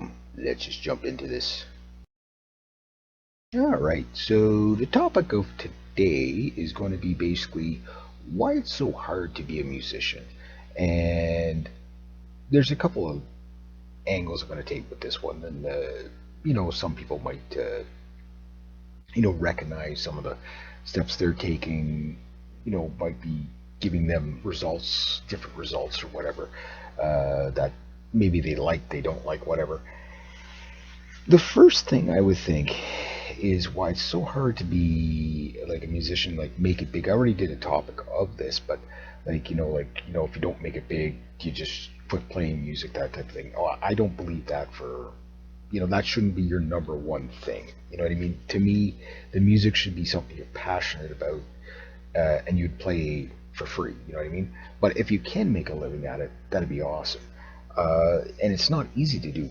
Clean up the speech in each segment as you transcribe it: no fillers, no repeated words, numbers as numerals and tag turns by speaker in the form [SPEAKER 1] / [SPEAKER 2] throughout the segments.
[SPEAKER 1] welcome. Let's just jump into this. All right, so the topic of today is going to be basically why it's so hard to be a musician. And there's a couple of angles I'm going to take with this one. And, some people might, recognize some of the steps they're taking, might be giving them results, different results or whatever, that maybe they like, they don't like, whatever. The first thing I would think is why it's so hard to be like a musician, like make it big. I already did a topic of this, but if you don't make it big, you just quit playing music, that type of thing. Oh, I don't believe that for, that shouldn't be your number one thing. You know what I mean? To me, the music should be something you're passionate about, and you'd play for free. You know what I mean? But if you can make a living at it, that'd be awesome. And it's not easy to do.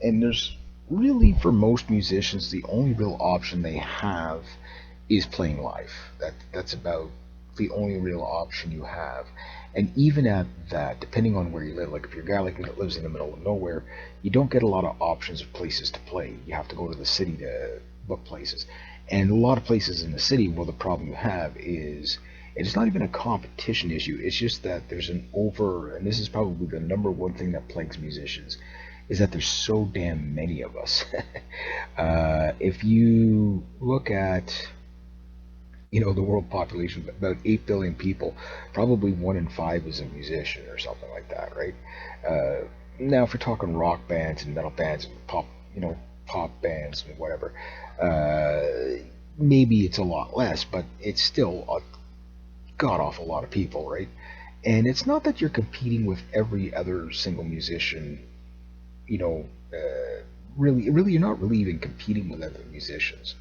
[SPEAKER 1] And there's really, for most musicians, the only real option they have is playing live. That's about the only real option you have. And even at that, depending on where you live, like if you're a guy like me that lives in the middle of nowhere, you don't get a lot of options of places to play. You have to go to the city to book places. And a lot of places in the city, well, the problem you have is it's not even a competition issue. It's just that there's an over, and this is probably the number one thing that plagues musicians, is that there's so damn many of us. If you look at, the world population, about 8 billion people, probably 1 in 5 is a musician or something like that, right? Now, if we're talking rock bands and metal bands and pop bands and whatever, maybe it's a lot less, but it's still a god awful lot of people, right? And it's not that you're competing with every other single musician, you know, really, you're not really even competing with other musicians.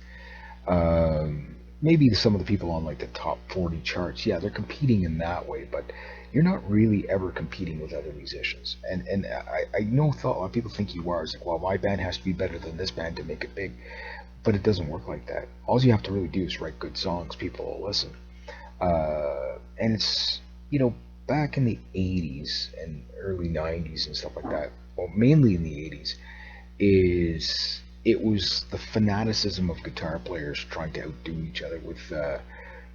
[SPEAKER 1] Maybe some of the people on like the top 40 charts, yeah, they're competing in that way, but you're not really ever competing with other musicians. And I know a lot of people think you are. It's like, well, my band has to be better than this band to make it big, but it doesn't work like that. All you have to really do is write good songs. People will listen. And it's, back in the 80s and early 90s and stuff like that, well, mainly in the 80s, is it was the fanaticism of guitar players trying to outdo each other with,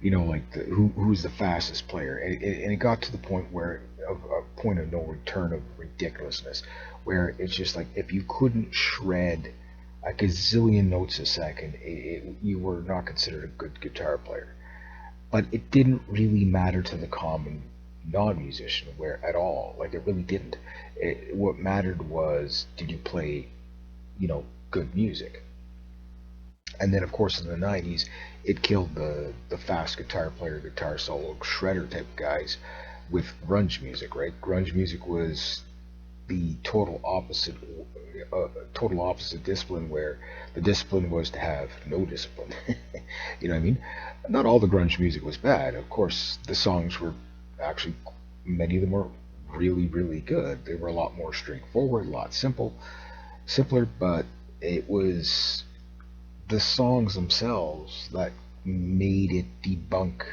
[SPEAKER 1] like who's the fastest player, and it got to the point where of a point of no return of ridiculousness, where it's just like if you couldn't shred a gazillion notes a second, you were not considered a good guitar player. But it didn't really matter to the common non-musician where at all. Like it really didn't. What mattered was, did you play, good music? And then of course in the 90s, it killed the fast guitar player, guitar solo, shredder type guys with grunge music, right? Grunge music was the total opposite discipline, where the discipline was to have no discipline. You know what I mean? Not all the grunge music was bad. Of course, the songs were actually, many of them were really, really good. They were a lot more straightforward, a lot simpler, but it was the songs themselves that made it debunk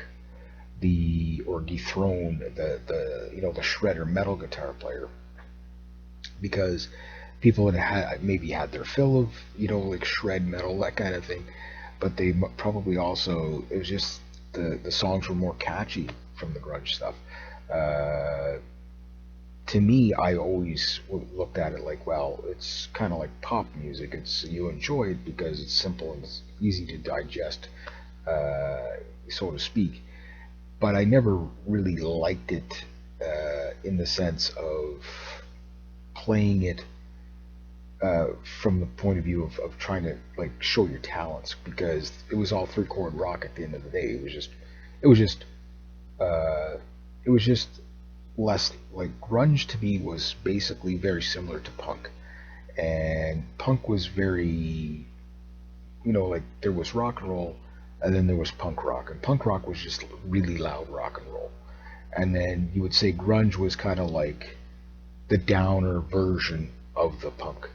[SPEAKER 1] or dethrone the shredder metal guitar player, because people had maybe had their fill of like shred metal, that kind of thing, but they probably also, it was just the songs were more catchy from the grunge stuff. uh, to me, I always looked at it like, well, it's kind of like pop music. It's, you enjoy it because it's simple and it's easy to digest, uh, so to speak. But I never really liked it, in the sense of playing it, from the point of view of trying to like show your talents, because it was all three chord rock at the end of the day. It was just uh, it was just less like grunge. To me, was basically very similar to punk, and punk was very, like there was rock and roll, and then there was punk rock, and punk rock was just really loud rock and roll, and then you would say grunge was kind of like the downer version of the punk.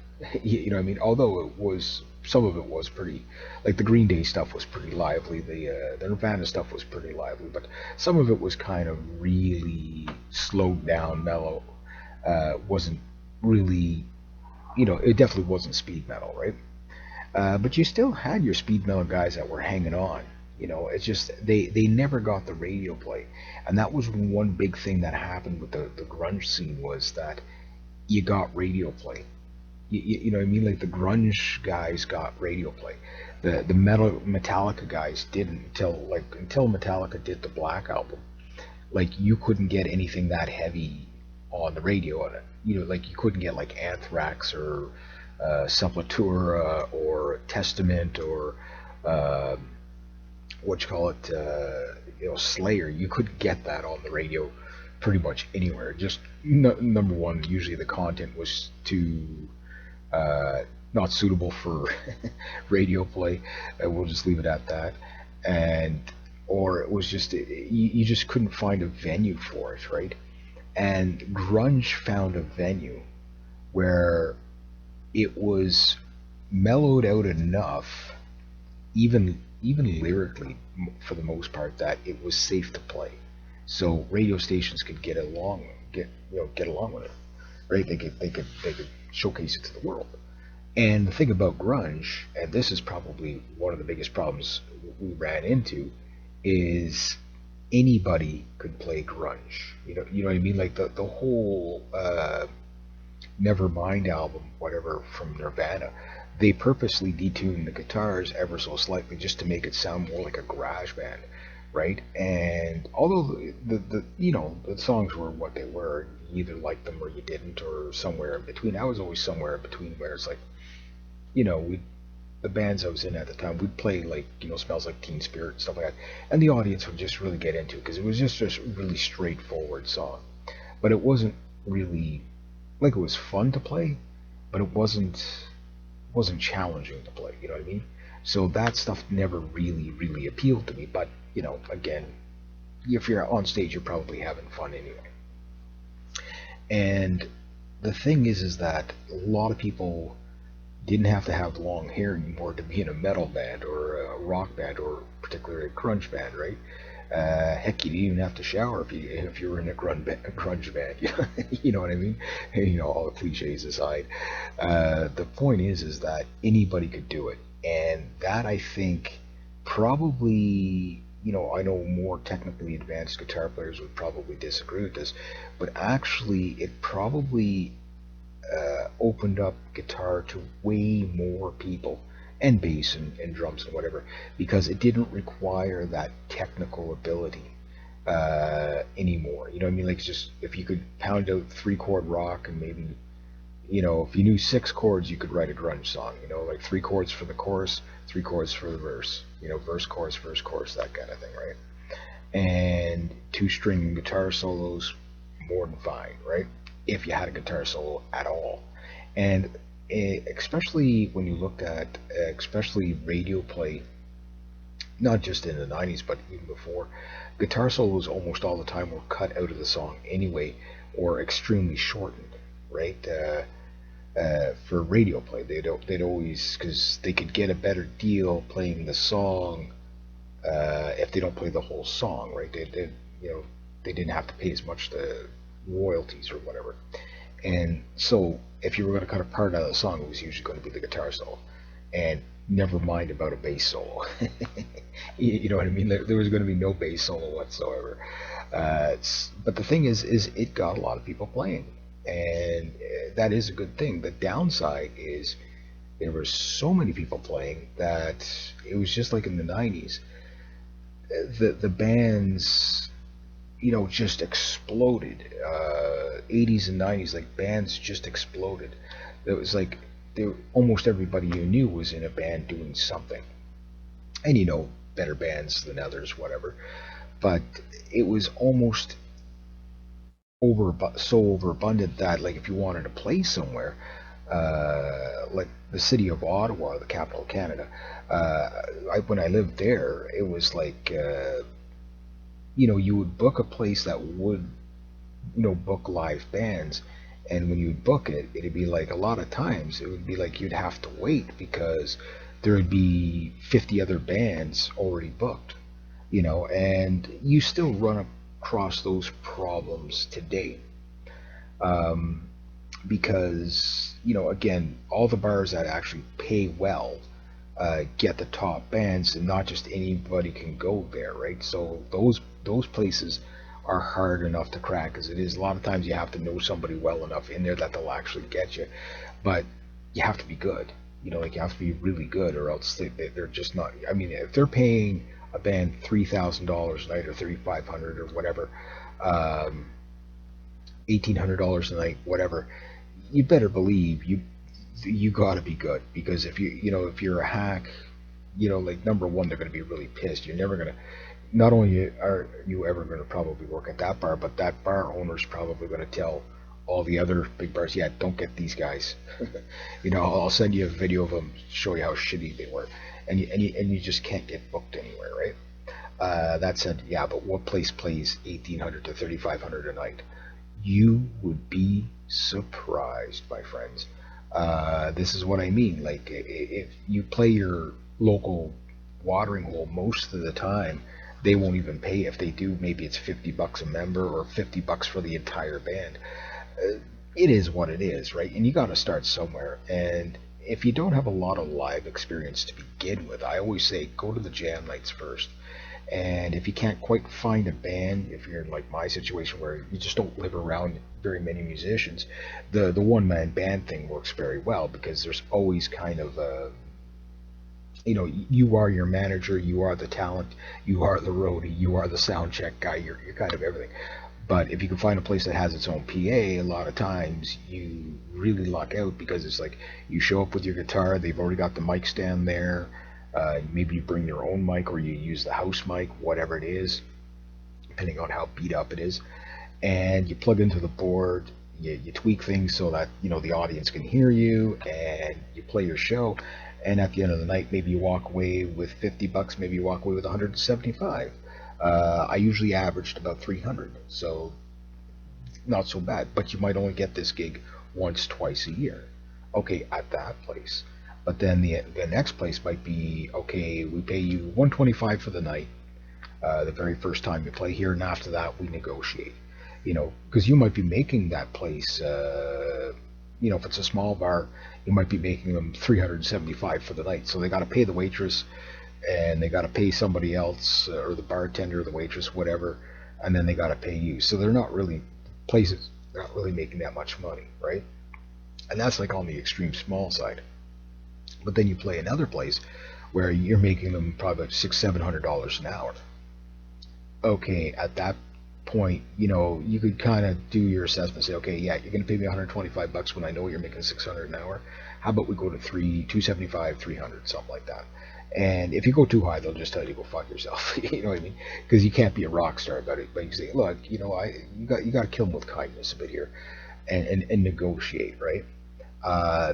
[SPEAKER 1] You know what I mean? Although it was, some of it was pretty, like the Green Day stuff was pretty lively, the Nirvana stuff was pretty lively, but some of it was kind of really slowed down, mellow. Wasn't really it definitely wasn't speed metal, right? But you still had your speed metal guys that were hanging on. It's just they never got the radio play, and that was one big thing that happened with the grunge scene was that you got radio play. You know what I mean? Like the grunge guys got radio play. The metal Metallica guys didn't until Metallica did the Black album. Like you couldn't get anything that heavy on the radio on it. Like you couldn't get like Anthrax or Sepultura or Testament or uh, what you call it, Slayer. You couldn't get that on the radio pretty much anywhere. Just number one, usually the content was too uh, not suitable for radio play. We'll just leave it at that. And or it was just you just couldn't find a venue for it, right? And grunge found a venue where it was mellowed out enough, even lyrically, for the most part, that it was safe to play. So radio stations could get along with it, right? They could showcase it to the world. And the thing about grunge, and this is probably one of the biggest problems we ran into, is anybody could play grunge. You know what I mean? Like the whole Nevermind album, whatever, from Nirvana, they purposely detuned the guitars ever so slightly just to make it sound more like a garage band, right? And although the songs were what they were, you either liked them or you didn't, or somewhere in between. I was always somewhere in between where it's like, we the bands I was in at the time, we'd play like Smells Like Teen Spirit and stuff like that, and the audience would just really get into it because it was just a really straightforward song, but it wasn't really like it was fun to play, but it wasn't challenging to play. You know what I mean? So that stuff never really appealed to me. But again, if you're on stage, you're probably having fun anyway. And the thing is that a lot of people didn't have to have long hair anymore to be in a metal band or a rock band or particularly a grunge band, right? Heck, you didn't even have to shower if you were in a grunge band. You know what I mean? All the cliches aside, the point is that anybody could do it, and that I think probably I know more technically advanced guitar players would probably disagree with this, but actually it probably opened up guitar to way more people, and bass and drums and whatever, because it didn't require that technical ability anymore. You know what I mean? Like, just if you could pound out 3 chord rock, and maybe if you knew 6 chords, you could write a grunge song. Like 3 chords for the chorus, 3 chords for the verse. Verse, chorus, verse, chorus, that kind of thing, right? And 2 string guitar solos, more than fine, right? If you had a guitar solo at all. And especially when you looked at especially radio play, not just in the 90s but even before, guitar solos almost all the time were cut out of the song anyway, or extremely shortened, right? For radio play, they'd always, because they could get a better deal playing the song if they don't play the whole song, right? They didn't have to pay as much the royalties or whatever. And so if you were going to cut a part out of the song, it was usually going to be the guitar solo, and never mind about a bass solo. You know what I mean? There was going to be no bass solo whatsoever. But the thing is it got a lot of people playing, and that is a good thing. The downside is there were so many people playing that it was just like in the 90s. The bands, just exploded. 80s and 90s, like, bands just exploded. It was like almost everybody you knew was in a band doing something, and better bands than others, whatever. But it was almost so overabundant that, like, if you wanted to play somewhere, like the city of Ottawa, the capital of Canada, when I lived there, it was like you would book a place that would book live bands, and when you'd book it, it'd be like, a lot of times it would be like you'd have to wait because there would be 50 other bands already booked, and you still run across those problems today, because again, all the bars that actually pay well get the top bands, and not just anybody can go there, right? So those places are hard enough to crack as it is. A lot of times you have to know somebody well enough in there that they'll actually get you, but you have to be good. Like you have to be really good, or else they're just not. I mean, if they're paying a band $3,000 a night or 3,500 or whatever, um, $1,800 a night, whatever, you better believe you got to be good, because if you're a hack, like, number one, they're going to be really pissed. You're never going to. Not only are you ever going to probably work at that bar, but that bar owner's probably going to tell all the other big bars, yeah, don't get these guys. I'll send you a video of them, show you how shitty they were, and you just can't get booked anywhere, right? That said, yeah, but what place plays 1,800 to 3,500 a night? You would be surprised, my friends. This is what I mean. Like, if you play your local watering hole, most of the time they won't even pay. If they do, maybe it's $50 a member or $50 for the entire band. It is what it is, right? And you got to start somewhere. And if you don't have a lot of live experience to begin with, I always say go to the jam nights first. And if you can't quite find a band, if you're in like my situation where you just don't live around very many musicians, the one man band thing works very well, because there's always kind of a, you are your manager, you are the talent, you are the roadie, you are the sound check guy, you're kind of everything. But if you can find a place that has its own PA, a lot of times you really luck out, because it's like you show up with your guitar, they've already got the mic stand there. Maybe you bring your own mic, or you use the house mic, whatever it is, depending on how beat up it is. And you plug into the board, you tweak things so that the audience can hear you, and you play your show. And at the end of the night, maybe you walk away with $50, maybe you walk away with 175. I usually averaged about 300, so not so bad. But you might only get this gig once, twice a year. Okay, at that place. But then the next place might be, okay, we pay you 125 for the night, the very first time you play here, and after that we negotiate. Because you might be making that place, if it's a small bar, you might be making them 375 for the night. So they got to pay the waitress, and they got to pay somebody else, or the bartender, the waitress, whatever, and then they got to pay you. So they're not really making that much money, right? And that's like on the extreme small side. But then you play another place where you're making them probably about $600-700 an hour. Okay, at that point, you could kind of do your assessment, say, okay, yeah, you're going to pay me $125 when I know you're making $600 an hour. How about we go to 275, 300, something like that. And if you go too high, they'll just tell you to go fuck yourself. You know what I mean? Because you can't be a rock star about it. But you say, look, you got to kill them with kindness a bit here, and negotiate, right?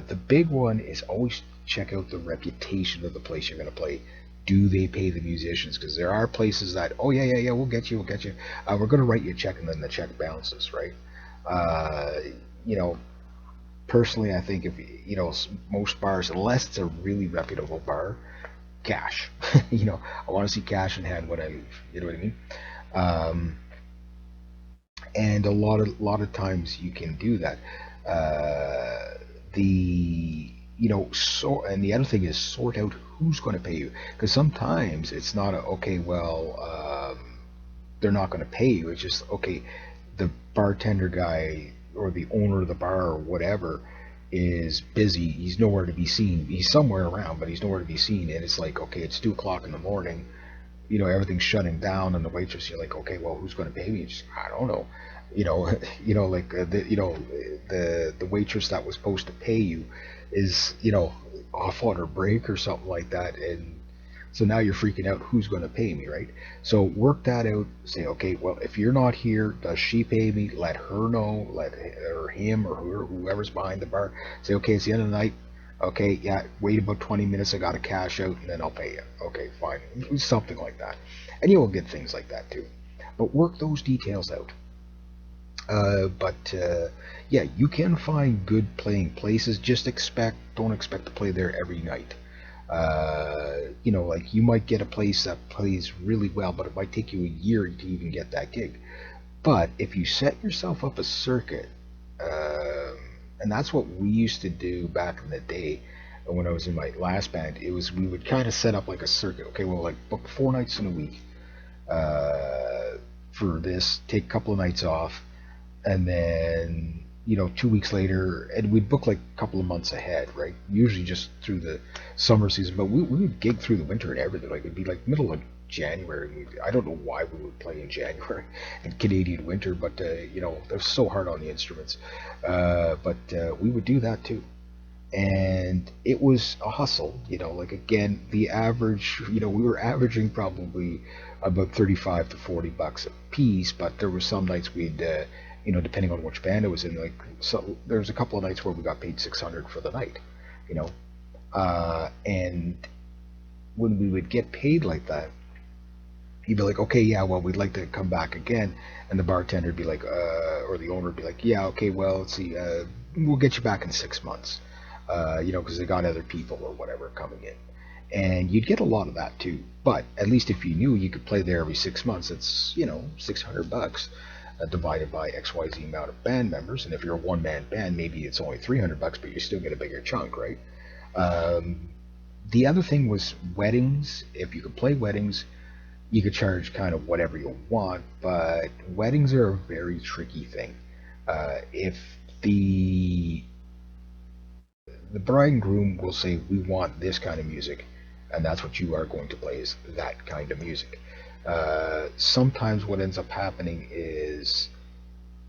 [SPEAKER 1] The big one is always check out the reputation of the place you're going to play. Do they pay the musicians? Because there are places that, oh yeah, we'll get you. We're going to write you a check, and then the check bounces, right? Personally, I think if most bars, unless it's a really reputable bar, cash. I want to see cash in hand when I leave. You know what I mean? And a lot of times you can do that. And the other thing is sort out who's going to pay you, because sometimes it's not they're not going to pay you. It's just, okay, the bartender guy or the owner of the bar or whatever is busy. He's nowhere to be seen. He's somewhere around, but he's nowhere to be seen. And it's like, okay, it's 2 o'clock in the morning. Everything's shutting down, and the waitress, you're like, okay, well, who's going to pay me? Just, I don't know. The waitress that was supposed to pay you is off on her break or something like that, and so now you're freaking out, who's going to pay me, right? So work that out. Say, okay, well, if you're not here, does she pay me? Let her know, or him, or whoever's behind the bar. Say, okay, it's the end of the night. Okay, yeah, wait about 20 minutes, I got to cash out, and then I'll pay you. Okay, fine. Something like that. And you will get things like that too. But work those details out. Yeah, you can find good playing places. Just don't expect to play there every night. Like you might get a place that plays really well, but it might take you a year to even get that gig. But if you set yourself up a circuit, and that's what we used to do back in the day. When I was in my last band, it was we would kind of set up like a circuit. Okay, well, like book 4 nights in a week uh, for this, take a couple of nights off, and then 2 weeks later, and we'd book like a couple of months ahead, right? Usually just through the summer season, but we would gig through the winter and everything. Like it'd be like middle of January. I don't know why we would play in January in Canadian winter, but it was so hard on the instruments. But we would do that too, and it was a hustle. Like again, the average, we were averaging probably about 35 to 40 bucks a piece, but there were some nights we'd depending on which band it was in, like, so there was a couple of nights where we got paid 600 for the night, you know and when we would get paid like that, he'd be like, okay, yeah, well, we'd like to come back again. And the bartender would be like, or the owner would be like, yeah, okay, well, let's see, we'll get you back in 6 months, because they got other people or whatever coming in. And you'd get a lot of that too. But at least if you knew you could play there every 6 months, it's, 600 bucks divided by XYZ amount of band members. And if you're a one man band, maybe it's only 300 bucks, but you still get a bigger chunk, right? Um, the other thing was weddings. If you could play weddings, you could charge kind of whatever you want, but weddings are a very tricky thing. If the bride and groom will say, we want this kind of music, and that's what you are going to play, is that kind of music. Sometimes what ends up happening is,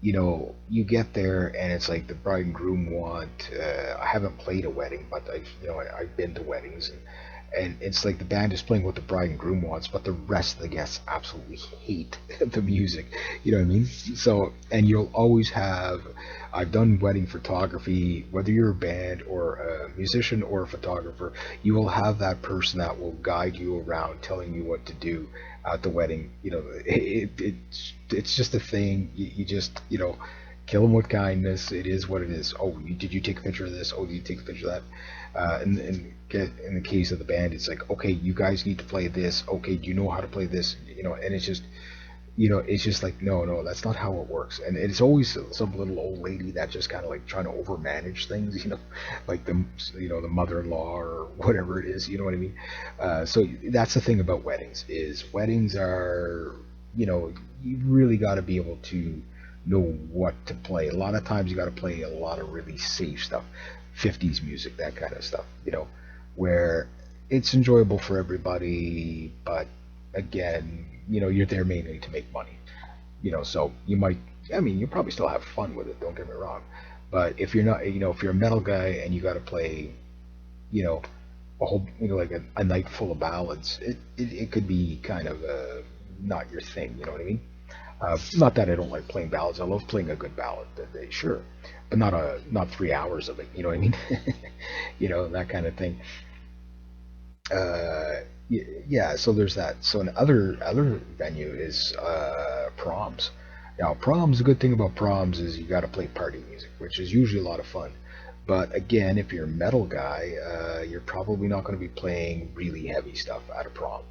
[SPEAKER 1] you get there and it's like the bride and groom want. I haven't played a wedding, but I've been to weddings, and it's like the band is playing what the bride and groom wants, but the rest of the guests absolutely hate the music. You know what I mean? So, and you'll always have. I've done wedding photography. Whether you're a band or a musician or a photographer, you will have that person that will guide you around, telling you what to do at the wedding. It's just a thing. You just kill them with kindness. It is what it is. Oh, did you take a picture of this? Oh, did you take a picture of that? In the case of the band, it's like, okay, you guys need to play this. Okay, do you know how to play this? And it's just like, no, that's not how it works. And it's always some little old lady that just kind of like trying to overmanage things, like the mother-in-law or whatever it is. You know what I mean? So that's the thing about weddings, is weddings are, you really got to be able to know what to play. A lot of times you got to play a lot of really safe stuff, 50s music, that kind of stuff, where it's enjoyable for everybody, but again, you're there mainly to make money. So you might, I mean, you probably still have fun with it, don't get me wrong. But if you're not, if you're a metal guy and you got to play, you know, a whole, like a night full of ballads, it could be kind of not your thing, you know what I mean? Not that I don't like playing ballads. I love playing a good ballad, sure, but not 3 hours of it. You know what I mean? That kind of thing. Yeah. So there's that. So another venue is proms. Now, proms. The good thing about proms is you got to play party music, which is usually a lot of fun. But again, if you're a metal guy, you're probably not going to be playing really heavy stuff at a prom.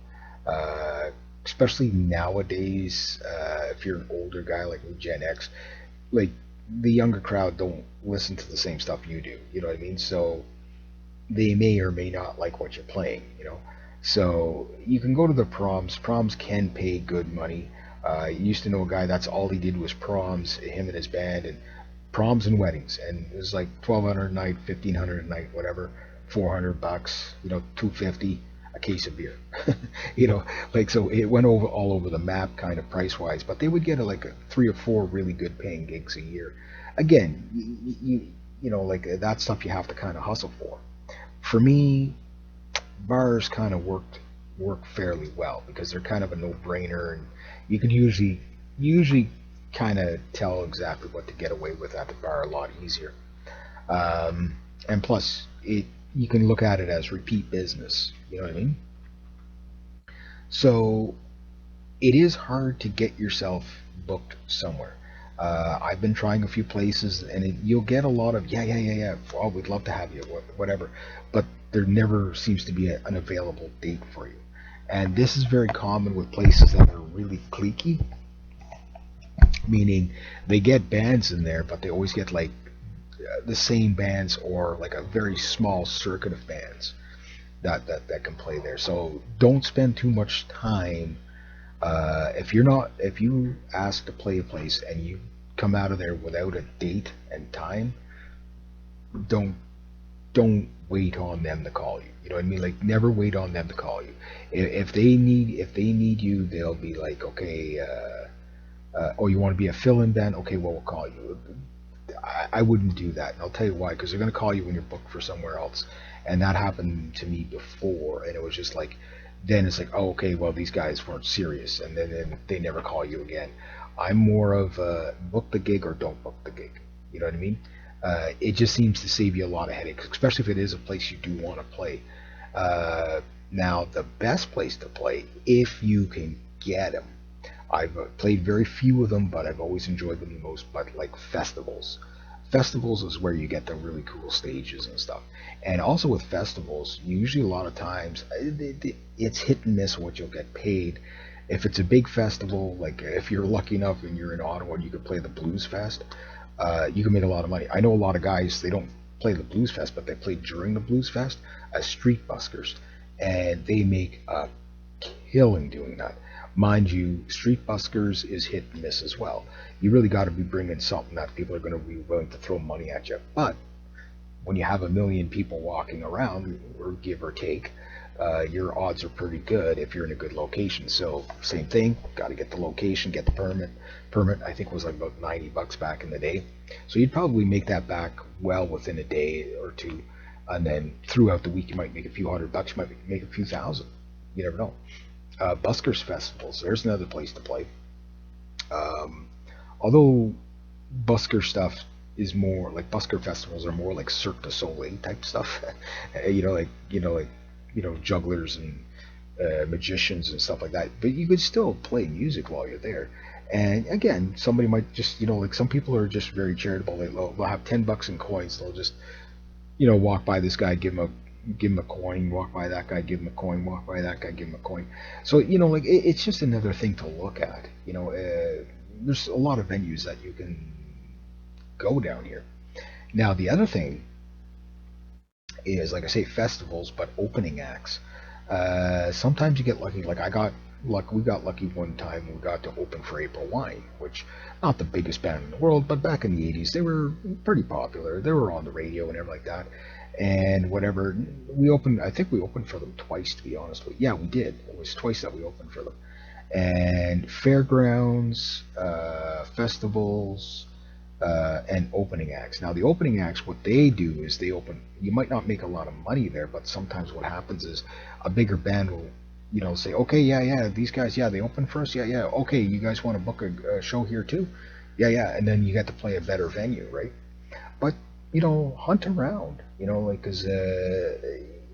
[SPEAKER 1] Uh, Especially nowadays, if you're an older guy like me, Gen X, like the younger crowd don't listen to the same stuff you do. You know what I mean? So they may or may not like what you're playing. So you can go to the proms. Proms can pay good money. I used to know a guy that's all he did was proms, him and his band, and proms and weddings, and it was like 1,200 a night, 1,500 a night, whatever, $400, 250 a case of beer. you know like, so it went over all over the map kind of price wise, but they would get like 3 or 4 really good paying gigs a year. Again, like that stuff you have to kind of hustle for me. Bars kind of work fairly well because they're kind of a no-brainer, and you can usually kind of tell exactly what to get away with at the bar a lot easier. And plus, you can look at it as repeat business. You know what I mean? So it is hard to get yourself booked somewhere. I've been trying a few places, and you'll get a lot of, yeah. Oh, we'd love to have you, whatever. But there never seems to be an available date for you. And this is very common with places that are really cliquey, meaning they get bands in there, but they always get like the same bands or like a very small circuit of bands that can play there. So don't spend too much time. If you ask to play a place and you come out of there without a date and time, don't don't wait on them to call you. You know what I mean? Like never wait on them to call you. If they need you, they'll be like, okay, oh, you want to be a fill-in band? Okay, well, we'll call you. I wouldn't do that, and I'll tell you why. Because they're gonna call you when you're booked for somewhere else, and that happened to me before, and it was just like, then it's like, oh, okay, well, these guys weren't serious, and then they never call you again. I'm more of book the gig or don't book the gig. You know what I mean? It just seems to save you a lot of headaches, especially if it is a place you do want to play. Now, the best place to play, if you can get them, I've played very few of them, but I've always enjoyed them the most. But like festivals, festivals is where you get the really cool stages and stuff. And also with festivals, usually a lot of times it's hit and miss what you'll get paid. If it's a big festival, like if you're lucky enough and you're in Ottawa and you could play the Blues Fest, you can make a lot of money. I know a lot of guys, they don't play the Blues Fest, but they play during the Blues Fest as street buskers, and they make a killing doing that. Mind you, street buskers is hit and miss as well. You really got to be bringing something that people are going to be willing to throw money at you. But when you have a million people walking around, or give or take, your odds are pretty good if you're in a good location. So same thing, got to get the location, get the permit. Permit I think was like about $90 back in the day. So you'd probably make that back well within a day or two, and then throughout the week you might make a few $100, you might make a few thousand. You never know. Buskers festivals, there's another place to play. Um, Although busker stuff is more like busker festivals are more like Cirque du Soleil type stuff. Jugglers and magicians and stuff like that. But you could still play music while you're there. And again, somebody might just, like some people are just very charitable. They'll have $10 in coins. They'll just, walk by this guy, give him a coin, walk by that guy, give him a coin, walk by that guy, give him a coin. So, like it's just another thing to look at. There's a lot of venues that you can go down here. Now, the other thing is, like I say, festivals, but opening acts. Sometimes you get lucky. Like I got lucky. We got lucky one time. We got to open for April Wine, which not the biggest band in the world, but back in the '80s they were pretty popular. They were on the radio and everything like that. And whatever, we opened. I think we opened for them twice, to be honest with you. Yeah, we did. It was twice that we opened for them. And fairgrounds, festivals, and opening acts. Now, the opening acts, what they do is they open. You might not make a lot of money there, but sometimes what happens is a bigger band will, say, okay, yeah, yeah, these guys, yeah, they open for us, yeah, yeah, okay, you guys want to book a show here too, yeah, yeah, and then you get to play a better venue, right? But hunt around, like because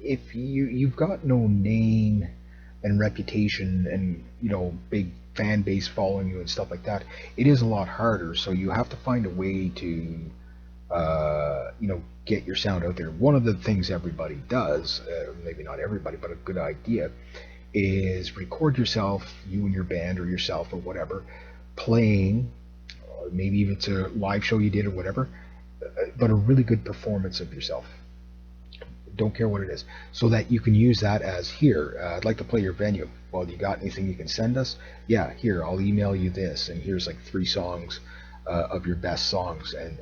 [SPEAKER 1] if you've got no name and reputation and big fan base following you and stuff like that, it is a lot harder. So you have to find a way to get your sound out there. One of the things everybody does, maybe not everybody, but a good idea, is record yourself, you and your band or yourself or whatever, playing, or maybe if it's a live show you did or whatever, but a really good performance of yourself. Don't care what it is, so that you can use that as, here, I'd like to play your venue. Well, you got anything you can send us? Yeah, here, I'll email you this, and here's like 3 songs of your best songs, and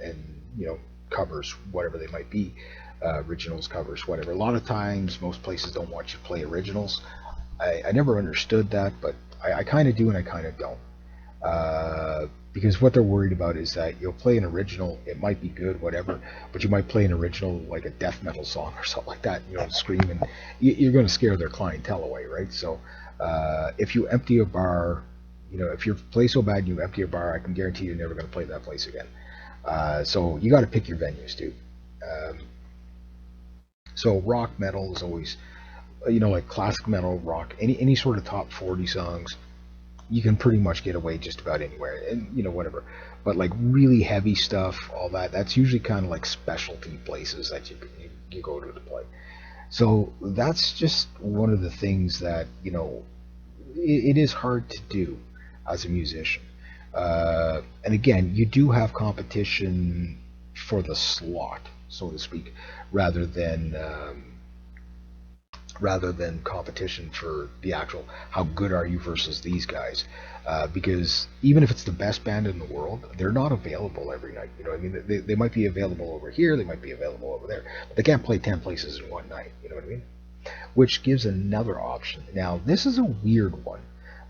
[SPEAKER 1] covers, whatever they might be, originals, covers, whatever. A lot of times, most places don't want you to play originals. I never understood that, but I kind of do and I kind of don't. Because what they're worried about is that you'll play an original, it might be good, whatever, but you might play an original like a death metal song or something like that, screaming. You're going to scare their clientele away, right? So if you empty a bar, if you play so bad you empty a bar, I can guarantee you're never going to play that place again. So you got to pick your venues too. Um, so rock metal is always, like classic metal, rock, any sort of top 40 songs, you can pretty much get away just about anywhere, and whatever. But like really heavy stuff, all that's usually kind of like specialty places that you go to play. So that's just one of the things that it is hard to do as a musician. And again, you do have competition for the slot, so to speak, rather than rather than competition for the actual how good are you versus these guys. Because even if it's the best band in the world, they're not available every night. You know what I mean? They might be available over here, they might be available over there, but they can't play 10 places in one night. You know what I mean? Which gives another option. Now, this is a weird one,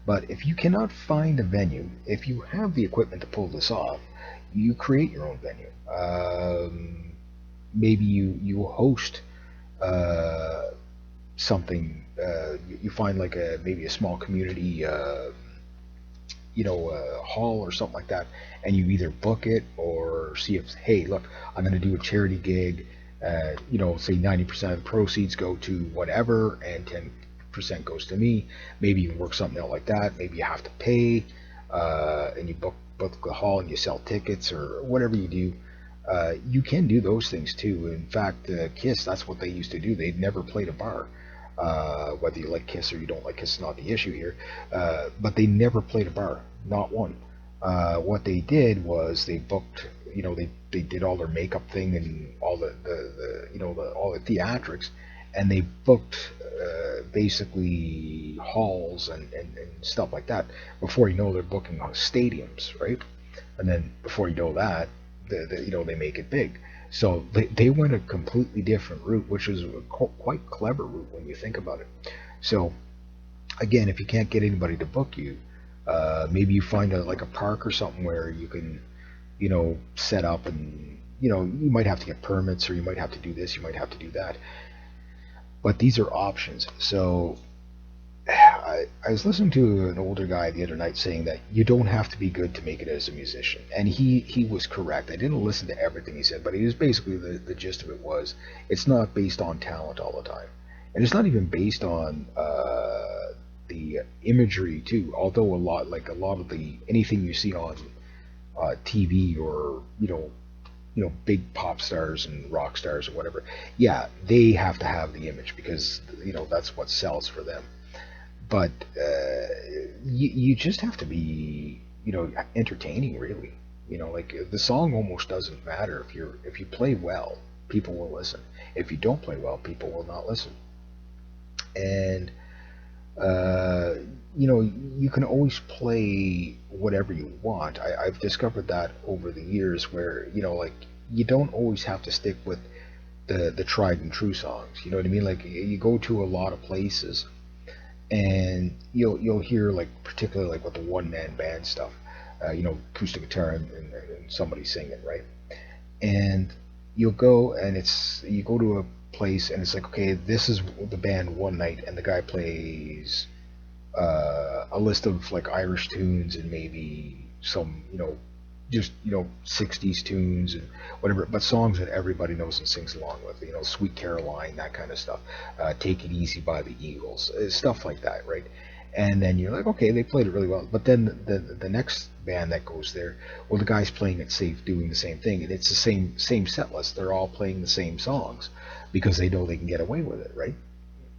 [SPEAKER 1] but if you cannot find a venue, if you have the equipment to pull this off, you create your own venue. Maybe you host uh, something. You find like a maybe a small community, hall or something like that, and you either book it or see if, hey, look, I'm going to do a charity gig. Say 90% of the proceeds go to whatever, and 10% goes to me. Maybe you can work something out like that. Maybe you have to pay, and you book the hall and you sell tickets or whatever you do. You can do those things too. In fact, Kiss, that's what they used to do. They'd never played a bar. Whether you like Kiss or you don't like Kiss is not the issue here. But they never played a bar, not one. What they did was they booked, they did all their makeup thing and all all the theatrics, and they booked basically halls and stuff like that. Before you know, they're booking stadiums, right? And then before you know that, they make it big. So they went a completely different route, which was a quite clever route when you think about it. So again, if you can't get anybody to book you, maybe you find like a park or something where you can, set up, and you might have to get permits, or you might have to do this, you might have to do that. But these are options. So I was listening to an older guy the other night saying that you don't have to be good to make it as a musician, and he was correct. I didn't listen to everything he said, but he was basically the gist of it was it's not based on talent all the time, and it's not even based on the imagery too. Although a lot of the anything you see on TV, or big pop stars and rock stars or whatever, yeah, they have to have the image because that's what sells for them. But you just have to be entertaining, really. Like the song almost doesn't matter. If you play well, people will listen. If you don't play well, people will not listen. And uh, you can always play whatever you want. I've discovered that over the years, where like you don't always have to stick with the tried and true songs. You know what I mean? Like you go to a lot of places, and you'll hear, like, particularly like with the one man band stuff, acoustic guitar and somebody singing, right? And you go to a place, and it's like, okay, this is the band one night, and the guy plays a list of like Irish tunes and maybe some just 60s tunes and whatever, but songs that everybody knows and sings along with, Sweet Caroline, that kind of stuff, Take It Easy by the Eagles, stuff like that, right? And then you're like, okay, they played it really well, but then the next band that goes there, well, the guy's playing it safe, doing the same thing, and it's the same set list. They're all playing the same songs because they know they can get away with it, right?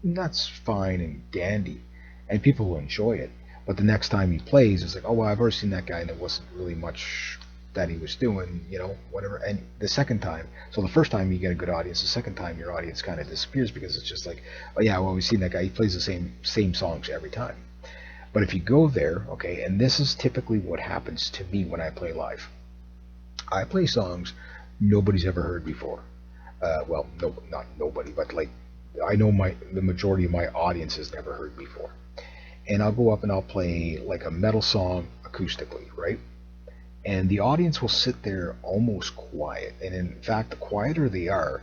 [SPEAKER 1] And that's fine and dandy, and people will enjoy it. But the next time he plays, it's like, oh, well, I've already seen that guy, and there wasn't really much that he was doing, whatever. And the second time, so the first time you get a good audience, the second time your audience kind of disappears because it's just like, oh yeah, well, we've seen that guy. He plays the same songs every time. But if you go there, okay, and this is typically what happens to me when I play live. I play songs nobody's ever heard before. Well, no, not nobody, but like I know the majority of my audience has never heard before. And I'll go up and I'll play like a metal song acoustically, right? And the audience will sit there almost quiet. And in fact, the quieter they are,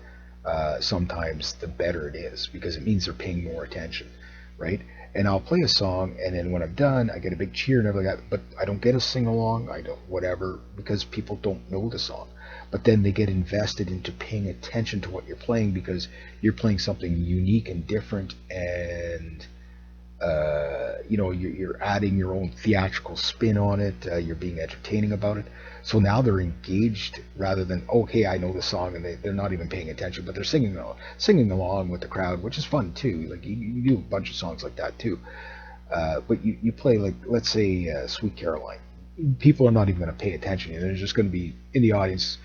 [SPEAKER 1] sometimes the better it is, because it means they're paying more attention, right? And I'll play a song, and then when I'm done, I get a big cheer and everything like that. But I don't get a sing along, I don't whatever, because people don't know the song. But then they get invested into paying attention to what you're playing because you're playing something unique and different, and you're adding your own theatrical spin on it. You're being entertaining about it. So now they're engaged rather than, okay, I know the song, and they're not even paying attention, but they're singing along with the crowd, which is fun too. Like you do a bunch of songs like that too. But you play, like, let's say Sweet Caroline. People are not even going to pay attention. They're just going to be in the audience,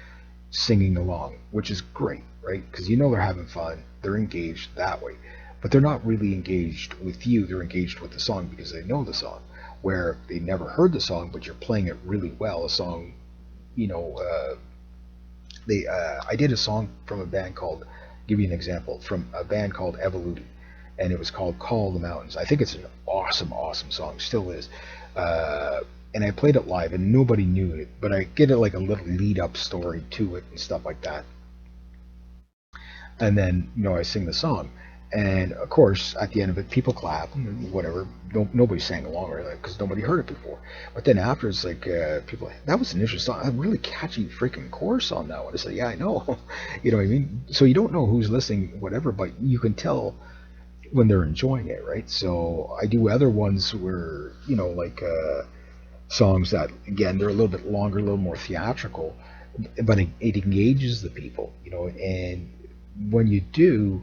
[SPEAKER 1] singing along, which is great, right? Because you know they're having fun, they're engaged that way, but they're not really engaged with you. They're engaged with the song because they know the song. Where they never heard the song, but you're playing it really well. A song, you know, they I did a song from a band called, give you an example, from a band called Evoluti, and it was called Call the Mountains. I think it's an awesome, awesome song, still is. And I played it live, and nobody knew it, but I get it like a little lead up story to it and stuff like that. And then I sing the song, and of course at the end of it people clap and whatever. Nobody sang along or because nobody heard it before. But then after it's like people like, that was an interesting song, a really catchy freaking chorus on that one. It's like, yeah, I know. You know what I mean? So you don't know who's listening, whatever, but you can tell when they're enjoying it, right? So I do other ones where like songs that again they're a little bit longer, a little more theatrical, but it engages the people, and when you do,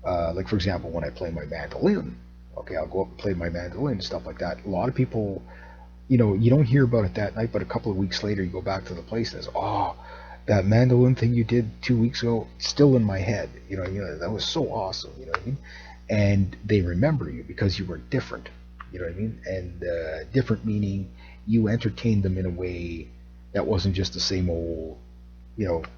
[SPEAKER 1] like for example, when I play my mandolin, okay, I'll go up and play my mandolin and stuff like that. A lot of people, you don't hear about it that night, but a couple of weeks later, you go back to the place and it's, oh, that mandolin thing you did 2 weeks ago, it's still in my head. That was so awesome. You know what I mean? And they remember you because you were different. You know what I mean? And different meaning you entertained them in a way that wasn't just the same old,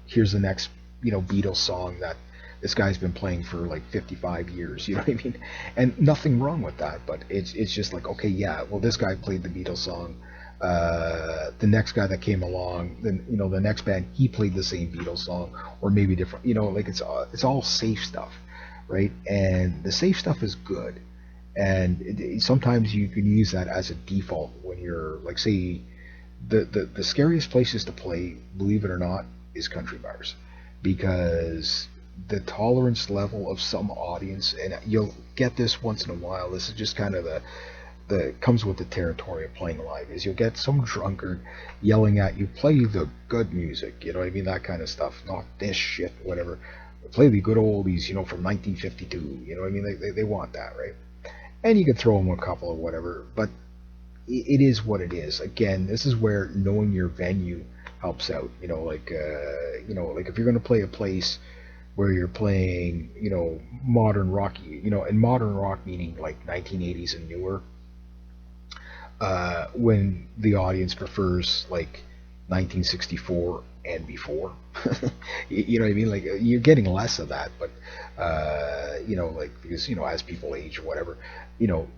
[SPEAKER 1] here's the next, Beatles song that this guy's been playing for like 55 years. You know what I mean? And nothing wrong with that, but it's just like, okay, yeah, well, this guy played the Beatles song. The next guy that came along, then the next band, he played the same Beatles song, or maybe different. Like it's all safe stuff, right? And the safe stuff is good, and sometimes you can use that as a default when you're like, say, the scariest places to play, believe it or not, is country bars, because the tolerance level of some audience, and you'll get this once in a while. This is just kind of the comes with the territory of playing live, is you'll get some drunkard yelling at you, play the good music, you know what I mean, that kind of stuff, not this shit, whatever. Play the good oldies, from 1952, you know what I mean. They want that, right? And you can throw them a couple of whatever, but it is what it is. Again, this is where knowing your venue helps out. Like if you're going to play a place where you're playing, modern rock, and modern rock meaning like 1980s and newer, when the audience prefers like 1964 and before. You know what I mean? Like you're getting less of that, but like because as people age or whatever,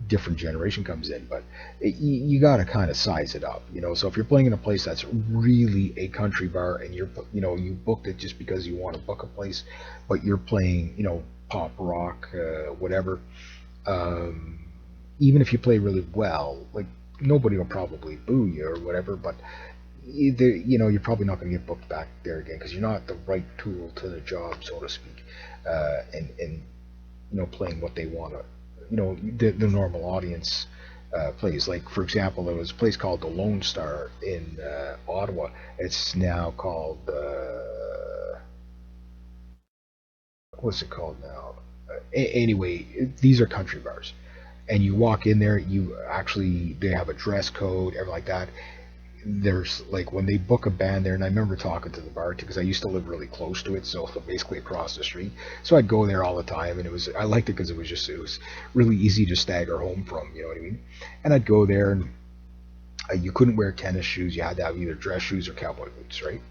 [SPEAKER 1] different generation comes in, but you got to kind of size it up. So if you're playing in a place that's really a country bar, and you booked it just because you want to book a place, but you're playing pop rock, whatever. Even if you play really well, like nobody will probably boo you or whatever, but you're probably not going to get booked back there again because you're not the right tool to the job, so to speak. And playing what they want to, the normal audience plays. Like for example, there was a place called the Lone Star in Ottawa. It's now called what's it called now? Anyway, these are country bars, and you walk in there, they have a dress code, everything like that. There's like when they book a band there, and I remember talking to the bartender because I used to live really close to it, so basically across the street. So I'd go there all the time, and I liked it because it was really easy to stagger home from. You know what I mean? And I'd go there, and you couldn't wear tennis shoes. You had to have either dress shoes or cowboy boots, right?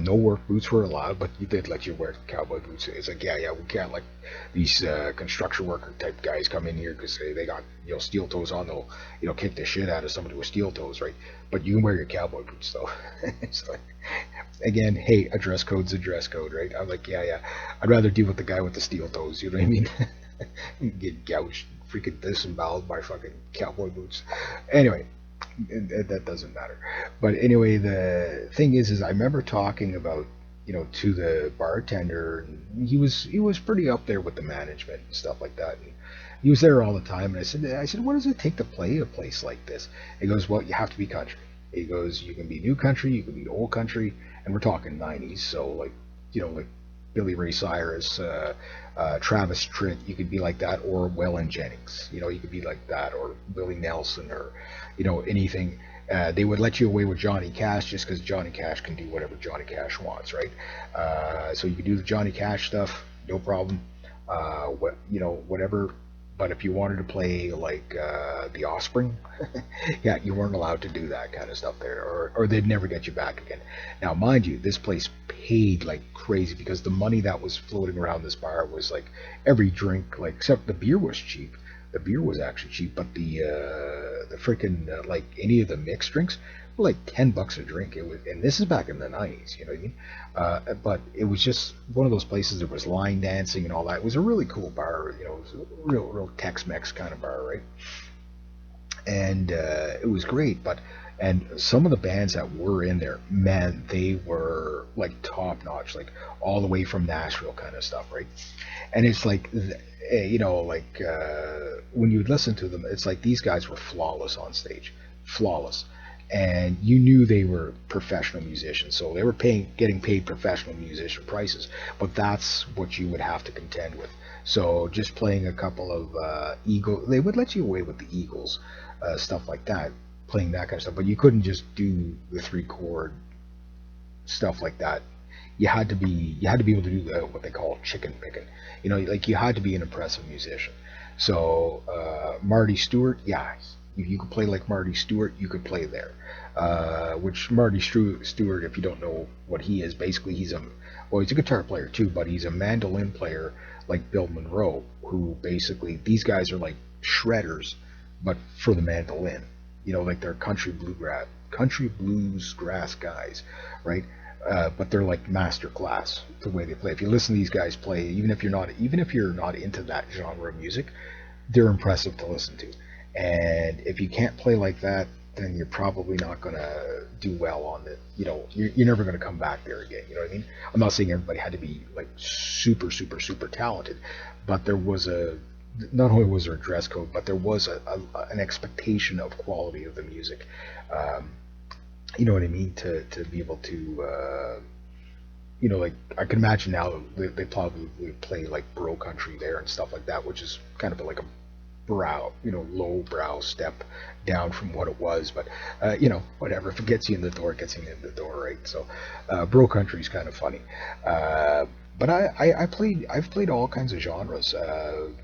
[SPEAKER 1] No work boots were allowed, but you did let you wear cowboy boots. It's like, yeah, we can't let these construction worker type guys come in here because they got steel toes on. They'll kick the shit out of somebody with steel toes, right? But you can wear your cowboy boots though. So again, hey, a dress code's a dress code, right? I'm like, yeah, I'd rather deal with the guy with the steel toes. You know what I mean? Get gouged, freaking disemboweled by fucking cowboy boots. Anyway, that doesn't matter. But anyway, the thing is I remember talking about, to the bartender, and he was pretty up there with the management and stuff like that. And he was there all the time, and I said, what does it take to play a place like this? He goes, well, you have to be country. He goes, you can be new country, you can be old country, and we're talking 90s, so like Billy Ray Cyrus, Travis Tritt. You could be like that, or Waylon Jennings. You know, you could be like that, or Willie Nelson, or anything. They would let you away with Johnny Cash just because Johnny Cash can do whatever Johnny Cash wants, right? So you can do the Johnny Cash stuff, no problem. Whatever. But if you wanted to play like the Offspring, yeah, you weren't allowed to do that kind of stuff there, or they'd never get you back again. Now, mind you, this place paid like crazy because the money that was floating around this bar was like every drink, like except the beer was cheap. The beer was actually cheap, but the freaking like any of the mixed drinks were like $10 a drink. It was, and this is back in the '90s, you know what I mean? But it was just one of those places. There was line dancing and all that. It was a really cool bar, it was a real Tex-Mex kind of bar, right? And it was great. But and some of the bands that were in there, man, they were like top notch, like all the way from Nashville kind of stuff, right? And it's like, like when you listen to them, it's like these guys were flawless on stage, flawless, and you knew they were professional musicians, so they were getting paid professional musician prices. But that's what you would have to contend with. So just playing a couple of Eagle, they would let you away with the Eagles, stuff like that, playing that kind of stuff. But you couldn't just do the three chord stuff like that. You had to be able to do what they call chicken picking. Like you had to be an impressive musician. So Marty Stewart, yeah, if you could play like Marty Stewart, you could play there. Which Marty Stewart, if you don't know what he is, basically he's a guitar player too, but he's a mandolin player like Bill Monroe, who basically these guys are like shredders, but for the mandolin. Like they're country blues grass guys, right? But they're like master class the way they play. If you listen to these guys play, even if you're not into that genre of music, they're impressive to listen to. And if you can't play like that, then you're probably not gonna do well on it. You're never gonna come back there again. You know what I mean? I'm not saying everybody had to be like super, super, super talented, but there was not only was there a dress code, but there was an expectation of quality of the music. Um, you know what I mean? To be able to, like I can imagine now they probably play like bro country there and stuff like that, which is kind of like a low brow step down from what it was. But whatever. If it gets you in the door, it gets you in the door, right? So, bro country is kind of funny. But I've played all kinds of genres, and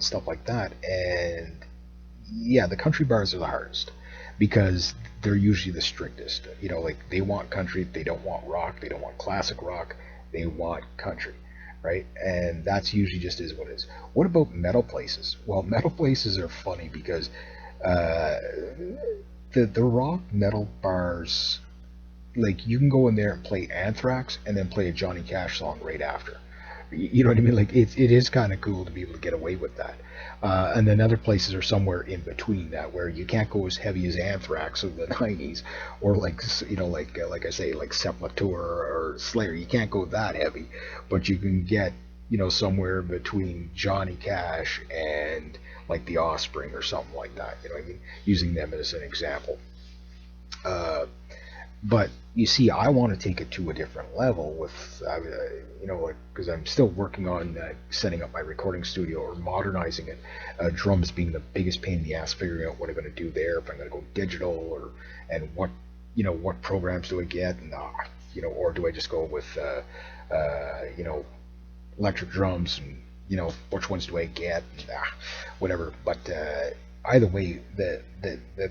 [SPEAKER 1] stuff like that. And yeah, the country bars are the hardest because they're usually the strictest. Like they want country, they don't want rock, they don't want classic rock, they want country, right? And that's usually just is what it is. What about metal places? Well, metal places are funny because uh, the rock metal bars, like you can go in there and play Anthrax and then play a Johnny Cash song right after. You know what I mean? Like it is kind of cool to be able to get away with that. And then other places are somewhere in between that, where you can't go as heavy as Anthrax of the '90s, or like like I say, like Sepultura or Slayer. You can't go that heavy, but you can get somewhere between Johnny Cash and like the Offspring or something like that. You know what I mean? Using them as an example. Uh, but you see, I want to take it to a different level with, like, because I'm still working on setting up my recording studio or modernizing it. Drums being the biggest pain in the ass, figuring out what I'm going to do there, if I'm going to go digital and what programs do I get, and or do I just go with, electric drums, and which ones do I get, and, whatever. But either way, the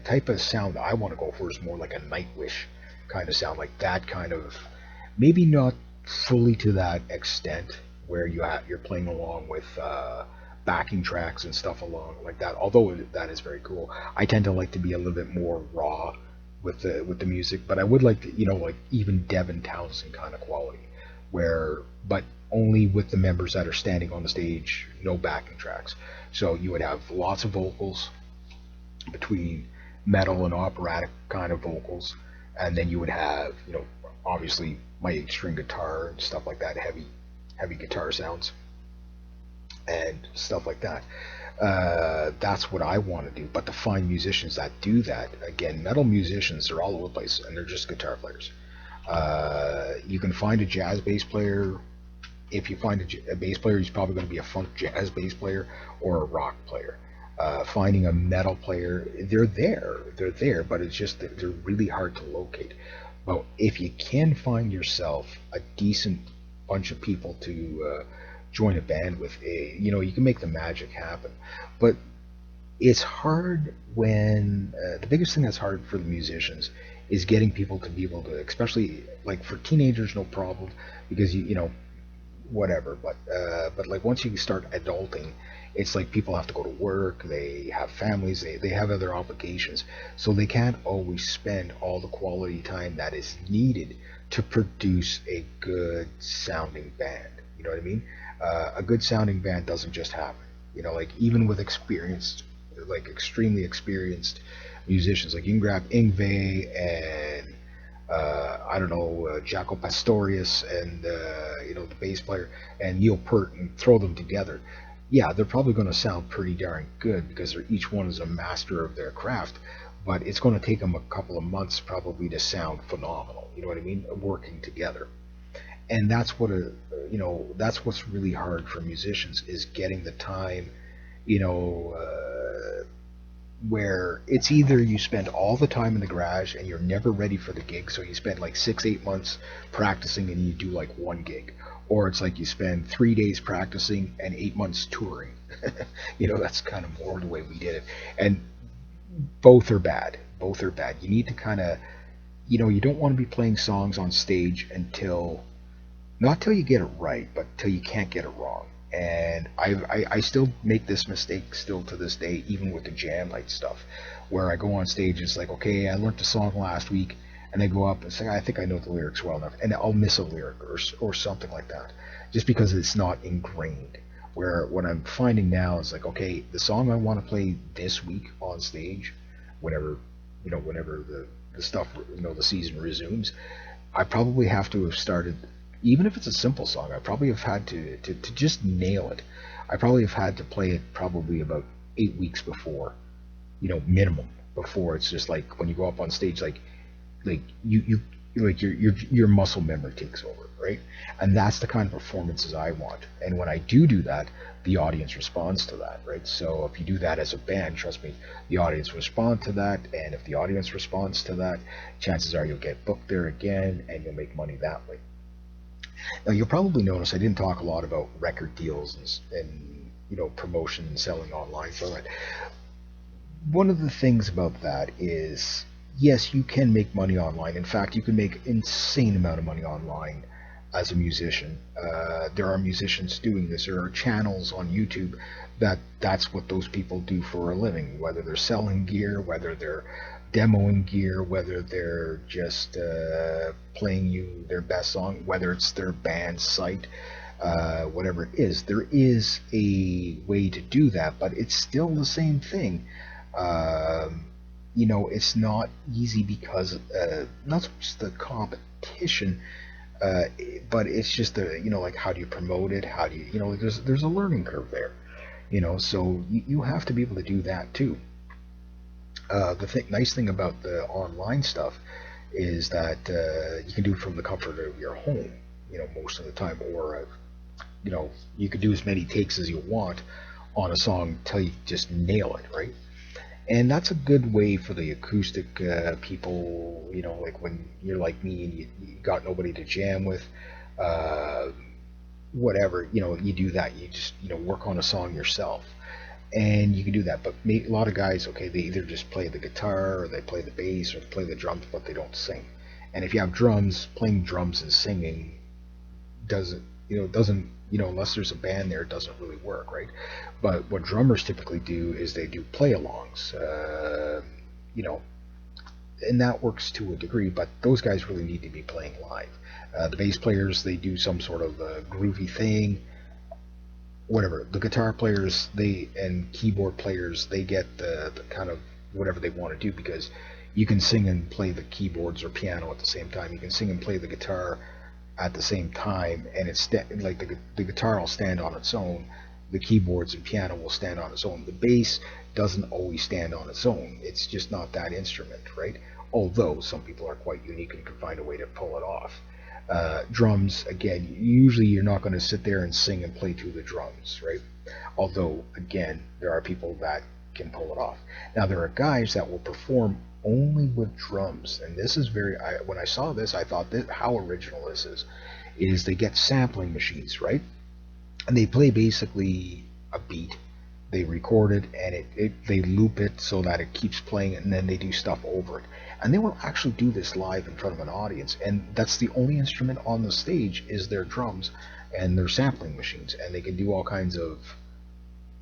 [SPEAKER 1] type of sound I want to go for is more like a Nightwish kind of sound, like that kind of, maybe not fully to that extent where you're playing along with backing tracks and stuff along like that. Although that is very cool, I tend to like to be a little bit more raw with the music, but I would like to, like even Devin Townsend kind of quality, where but only with the members that are standing on the stage, no backing tracks. So you would have lots of vocals between metal and operatic kind of vocals, and then you would have, obviously my 8-string guitar and stuff like that, heavy guitar sounds and stuff like that. That's what I want to do. But to find musicians that do that, again, metal musicians are all over the place, and they're just guitar players. You can find a jazz bass player if you find a bass player, he's probably going to be a funk jazz bass player or a rock player. Finding a metal player, they're there, but it's just that they're really hard to locate. But if you can find yourself a decent bunch of people to join a band with, you can make the magic happen. But it's hard when the biggest thing that's hard for the musicians is getting people to be able to, especially like for teenagers, no problem because whatever. But like once you start adulting, it's like people have to go to work, they have families, they have other obligations, so they can't always spend all the quality time that is needed to produce a good sounding band. You know what I mean? A good sounding band doesn't just happen. Like even with experienced, like extremely experienced musicians, like you can grab Ingve and I don't know, Jaco Pastorius and the bass player and Neil Peart and throw them together. Yeah, they're probably going to sound pretty darn good because each one is a master of their craft. But it's going to take them a couple of months probably to sound phenomenal. You know what I mean? Working together, and that's what's really hard for musicians is getting the time. You know, where it's either you spend all the time in the garage and you're never ready for the gig, so you spend like 6 8 months practicing and you do like one gig, or it's like you spend 3 days practicing and 8 months touring. That's kind of more the way we did it, and both are bad. Both are bad. You need to kind of, you don't want to be playing songs on stage until not till you get it right, but till you can't get it wrong. And I still make this mistake still to this day, even with the jam night stuff, where I go on stage and it's like, okay, I learned the song last week, and I go up and say, I think I know the lyrics well enough, and I'll miss a lyric or something like that, just because it's not ingrained. Where what I'm finding now is like, okay, the song I want to play this week on stage, whenever whenever the stuff, the season resumes, I probably have to have started, even if it's a simple song, I probably have had to just nail it. I probably have had to play it probably about 8 weeks before, minimum, before it's just like when you go up on stage, like you like your muscle memory takes over, right? And that's the kind of performances I want. And when I do that, the audience responds to that, right? So if you do that as a band, trust me, the audience respond to that, and if the audience responds to that, chances are you'll get booked there again and you'll make money that way. Now you'll probably notice I didn't talk a lot about record deals and promotion and selling online. So that one of the things about that is, yes, you can make money online. In fact, you can make insane amount of money online as a musician. There are musicians doing this. There are channels on YouTube that's what those people do for a living, whether they're selling gear, whether they're demoing gear, whether they're just playing you their best song, whether it's their band site, whatever it is. There is a way to do that, but it's still the same thing. It's not easy because not just the competition, but it's just like how do you promote it? How do you, there's a learning curve there, so you have to be able to do that too. Nice thing about the online stuff is that you can do it from the comfort of your home, most of the time, or you can do as many takes as you want on a song till you just nail it, right? And that's a good way for the acoustic people, like when you're like me and you got nobody to jam with, whatever, you do that. You just, work on a song yourself. And you can do that. But a lot of guys, okay, they either just play the guitar or they play the bass or they play the drums, but they don't sing. And if you have drums, playing drums and singing doesn't unless there's a band there, it doesn't really work, right? But what drummers typically do is they do play-alongs, and that works to a degree, but those guys really need to be playing live. The bass players, they do some sort of groovy thing, whatever. The guitar players, and keyboard players, they get the kind of whatever they want to do, because you can sing and play the keyboards or piano at the same time. You can sing and play the guitar at the same time, and it's like the guitar will stand on its own, the keyboards and piano will stand on its own. The bass doesn't always stand on its own. It's just not that instrument, right? Although some people are quite unique and can find a way to pull it off. Drums, again, usually you're not going to sit there and sing and play to the drums, right? Although, again, there are people that can pull it off. Now, there are guys that will perform only with drums, and this is when I saw this, I thought, how original this is they get sampling machines, right? And they play basically a beat. They record it and they loop it so that it keeps playing, and then they do stuff over it. And they will actually do this live in front of an audience, and that's the only instrument on the stage is their drums and their sampling machines, and they can do all kinds of,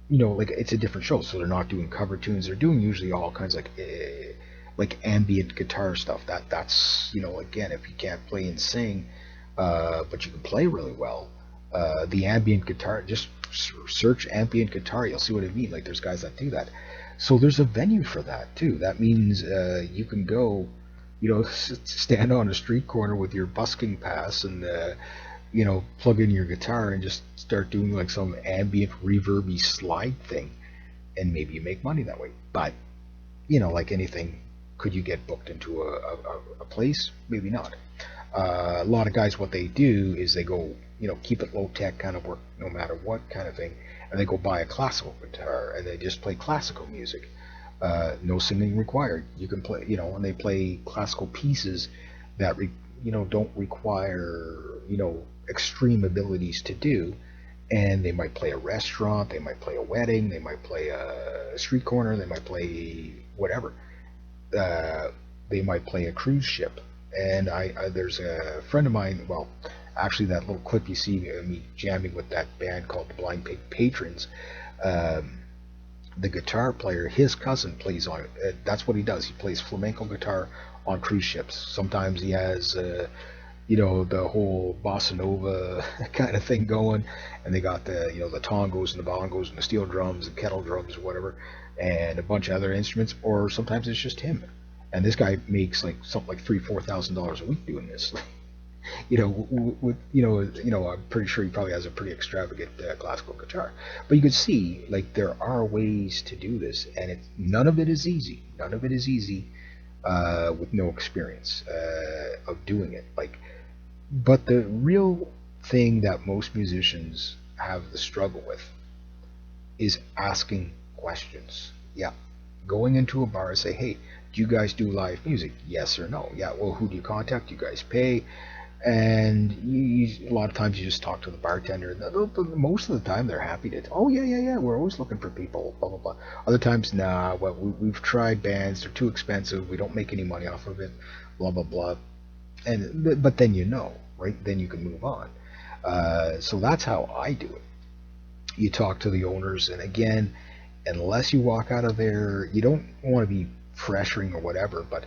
[SPEAKER 1] like it's a different show, so they're not doing cover tunes. They're doing usually all kinds like ambient guitar stuff. That's again, if you can't play and sing, but you can play really well, the ambient guitar, just search ambient guitar, you'll see what I mean. Like there's guys that do that. So there's a venue for that too. That means you can go, stand on a street corner with your busking pass and plug in your guitar and just start doing like some ambient reverby slide thing, and maybe you make money that way. But like anything, could you get booked into a place? Maybe not. A lot of guys, what they do is they go, keep it low tech kind of work, no matter what kind of thing, and they go buy a classical guitar and they just play classical music. No singing required. You can play, and they play classical pieces that don't require extreme abilities to do. And they might play a restaurant, they might play a wedding, they might play a street corner, they might play whatever. They might play a cruise ship. And there's a friend of mine, well, actually that little clip you see me jamming with that band called the Blind Pig Patrons, the guitar player, his cousin plays on it. That's what he does. He plays flamenco guitar on cruise ships. Sometimes he has, the whole bossa nova kind of thing going, and they got the tongos and the bongos and the steel drums and kettle drums or whatever, and a bunch of other instruments. Or sometimes it's just him. And this guy makes like something like $3,000-4,000 a week doing this. I'm pretty sure he probably has a pretty extravagant classical guitar. But you can see, like, there are ways to do this, and none of it is easy. None of it is easy with no experience of doing it. But the real thing that most musicians have the struggle with is asking questions. Yeah, going into a bar and say, hey, do you guys do live music? Yes or no? Yeah, well, who do you contact? You guys pay? And a lot of times you just talk to the bartender. Most of the time they're happy to, oh, yeah, we're always looking for people, blah, blah, blah. Other times, nah, well, we've tried bands, they're too expensive, we don't make any money off of it, blah, blah, blah. But then right? Then you can move on. So that's how I do it. You talk to the owners, and again, unless you walk out of there, you don't want to be pressuring or whatever, but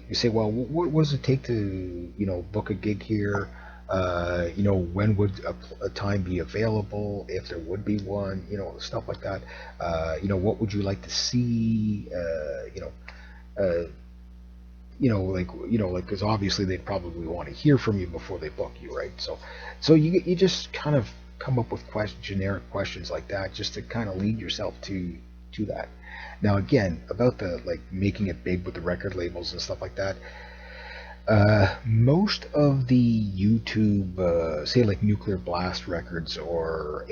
[SPEAKER 1] you say, well, what does it take to book a gig here? When would a time be available, if there would be one? Stuff like that. What would you like to see? Because obviously they'd probably want to hear from you before they book you, right? So you just kind of come up with generic questions like that, just to kind of lead yourself to that. Now, again, about the making it big with the record labels and stuff like that, most of the YouTube, say like Nuclear Blast Records or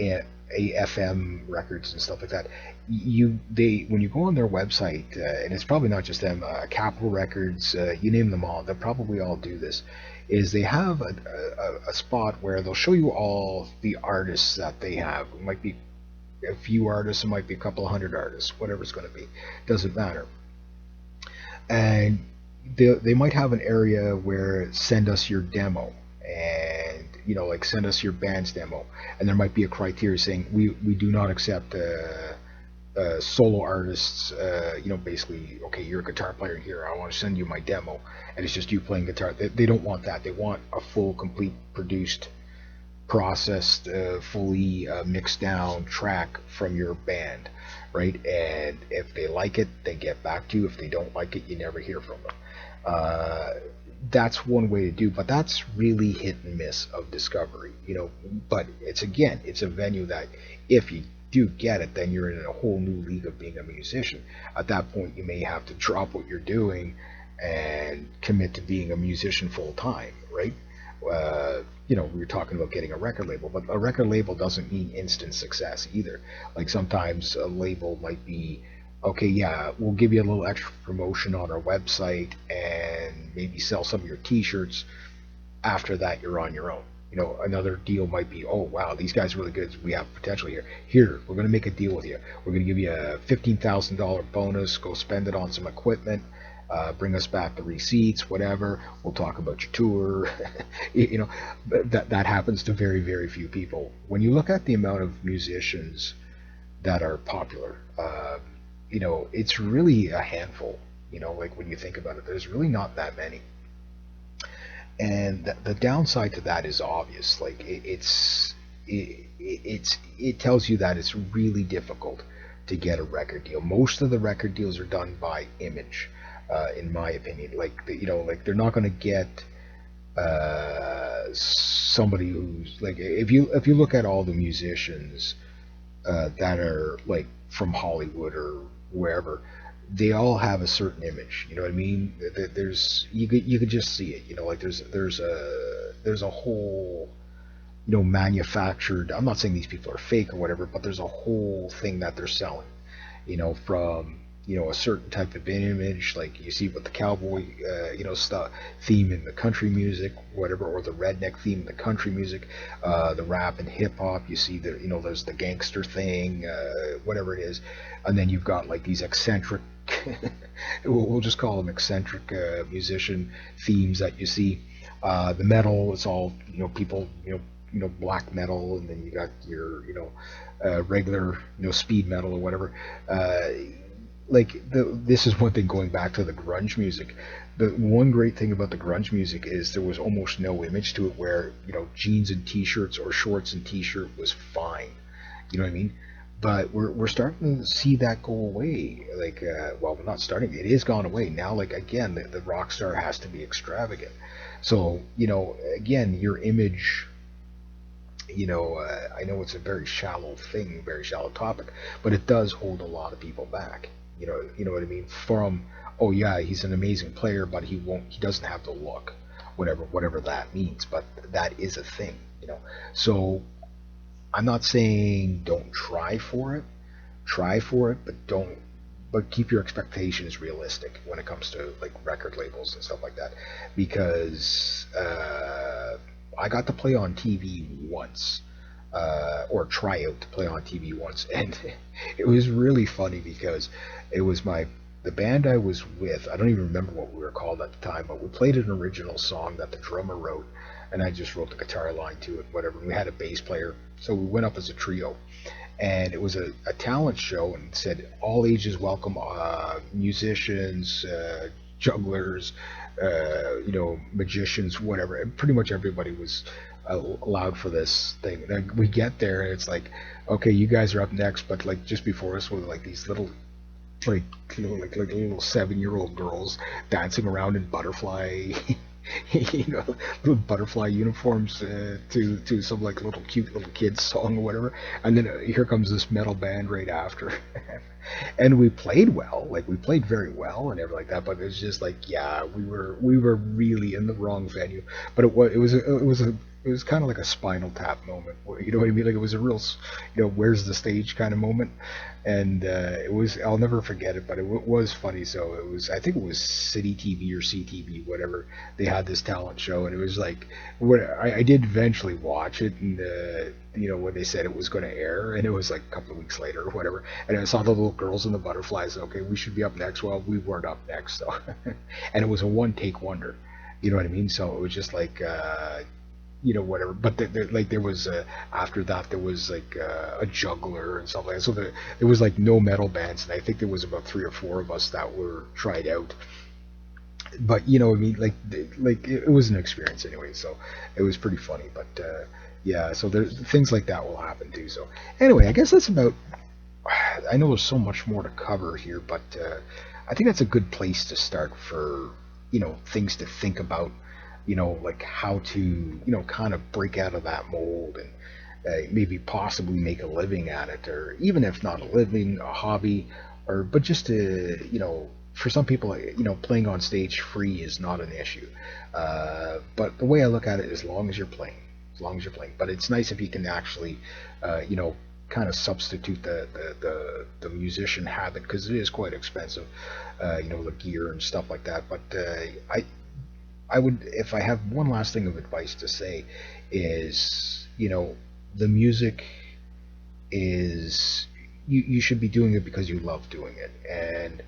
[SPEAKER 1] AFM Records and stuff like that, when you go on their website, and it's probably not just them, Capitol Records, you name them all, they'll probably all do this, is they have a spot where they'll show you all the artists that they have. It might be a few artists, it might be a couple of hundred artists, whatever it's going to be, doesn't matter. And they might have an area where send us your demo, and send us your band's demo, and there might be a criteria saying we do not accept solo artists. Basically, okay, you're a guitar player here, I want to send you my demo, and it's just you playing guitar. They don't want that. They want a full, complete, produced, processed, fully mixed down track from your band, right? And if they like it, they get back to you. If they don't like it, you never hear from them. That's one way to do, but that's really hit and miss of discovery, but it's a venue that if you do get it, then you're in a whole new league of being a musician. At that point, you may have to drop what you're doing and commit to being a musician full time, right? We were talking about getting a record label, but a record label doesn't mean instant success either. Like sometimes a label might be, okay, yeah, we'll give you a little extra promotion on our website and maybe sell some of your T-shirts. After that, you're on your own. Another deal might be, oh wow, these guys are really good. We have potential here. Here, we're going to make a deal with you. We're going to give you a $15,000 bonus. Go spend it on some equipment. Bring us back the receipts, whatever. We'll talk about your tour. That happens to very, very few people. When you look at the amount of musicians that are popular, it's really a handful. Like when you think about it, there's really not that many. And the downside to that is obvious. Like it tells you that it's really difficult to get a record deal. Most of the record deals are done by image, in my opinion. Like they're not going to get somebody who's like, if you look at all the musicians that are like from Hollywood or wherever, they all have a certain image. You know what I mean? There's you could just see it. Like there's a whole manufactured. I'm not saying these people are fake or whatever, but there's a whole thing that they're selling. From a certain type of image, like you see with the cowboy, stuff theme in the country music, whatever, or the redneck theme in the country music, the rap and hip hop. You see there's the gangster thing, whatever it is, and then you've got like these eccentric, we'll just call them eccentric musician themes that you see. The metal, it's all people, black metal, and then you got your regular speed metal or whatever. This is one thing, going back to the grunge music. The one great thing about the grunge music is there was almost no image to it, where jeans and t-shirts or shorts and t-shirt was fine. You know what I mean? But we're starting to see that go away. Well, we're not starting. It is gone away now. Like again, the rock star has to be extravagant. So again, your image. I know it's a very shallow thing, very shallow topic, but it does hold a lot of people back. You know what I mean? From, oh yeah, he's an amazing player, but he doesn't have the look, whatever that means. But that is a thing. So I'm not saying don't try for it, but keep your expectations realistic when it comes to like record labels and stuff like that, because I got to play on TV once, or try out to play on TV once, and it was really funny because it was the band I was with. I don't even remember what we were called at the time, but we played an original song that the drummer wrote, and I just wrote the guitar line to it, whatever. And we had a bass player, so we went up as a trio, and it was a talent show, and it said all ages welcome, musicians, jugglers, magicians, whatever. And pretty much everybody was allowed for this thing. Then we get there, and it's like, okay, you guys are up next, but like just before us were like these little, like little 7-year-old girls dancing around in butterfly little butterfly uniforms, to some like little cute little kids song or whatever, and then here comes this metal band right after. And we played well, like we played very well and everything like that, but it was just like, yeah, we were really in the wrong venue. But it was kind of like a Spinal Tap moment, you know what I mean? Like it was a real, where's the stage kind of moment. And I'll never forget it, but it was funny. So I think it was City TV or CTV, whatever. They had this talent show, and it was like, I did eventually watch it, and when they said it was going to air, and it was like a couple of weeks later or whatever, and I saw the little girls and the butterflies. Okay, we should be up next. Well, we weren't up next, so and it was a one take wonder. You know what I mean? So it was just like, whatever. But there was, after that, there was like a juggler and stuff like that. So there was like no metal bands, and I think there was about 3 or 4 of us that were tried out. But I mean, like it was an experience anyway. So it was pretty funny. But yeah, so there's things like that will happen too. So anyway, I guess that's about. I know there's so much more to cover here, but I think that's a good place to start for things to think about. Like how to, kind of break out of that mold, and maybe possibly make a living at it, or even if not a living, a hobby, but just to, for some people, playing on stage free is not an issue. But the way I look at it, as long as you're playing, but it's nice if you can actually, kind of substitute the musician habit, because it is quite expensive, the gear and stuff like that. But I would, if I have one last thing of advice to say, is, the music is, you should be doing it because you love doing it. And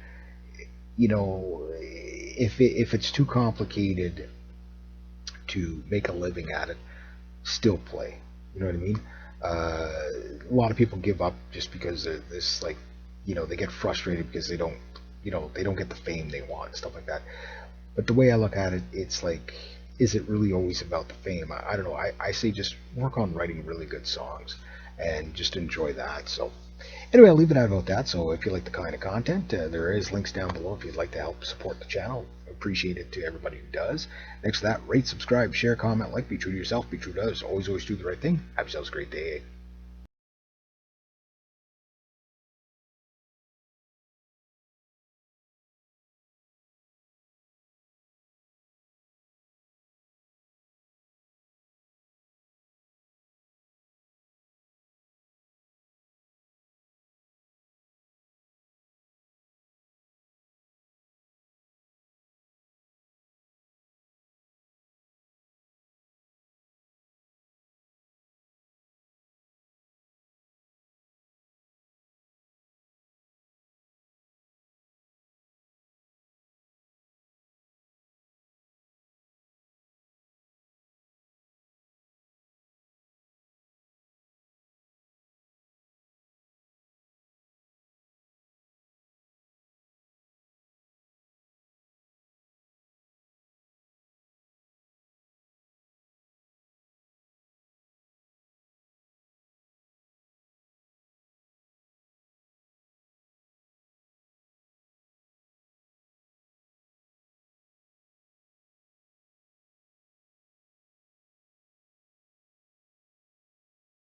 [SPEAKER 1] if it's too complicated to make a living at it, still play. You know what I mean? A lot of people give up just because of this, like, they get frustrated because they don't get the fame they want and stuff like that. But the way I look at it, it's like, is it really always about the fame? I don't know. I say just work on writing really good songs and just enjoy that. So anyway, I'll leave it out about that. So if you like the kind of content, there is links down below if you'd like to help support the channel. Appreciate it to everybody who does. Next to that, rate, subscribe, share, comment, like, be true to yourself, be true to others, always do the right thing. Have yourselves a great day.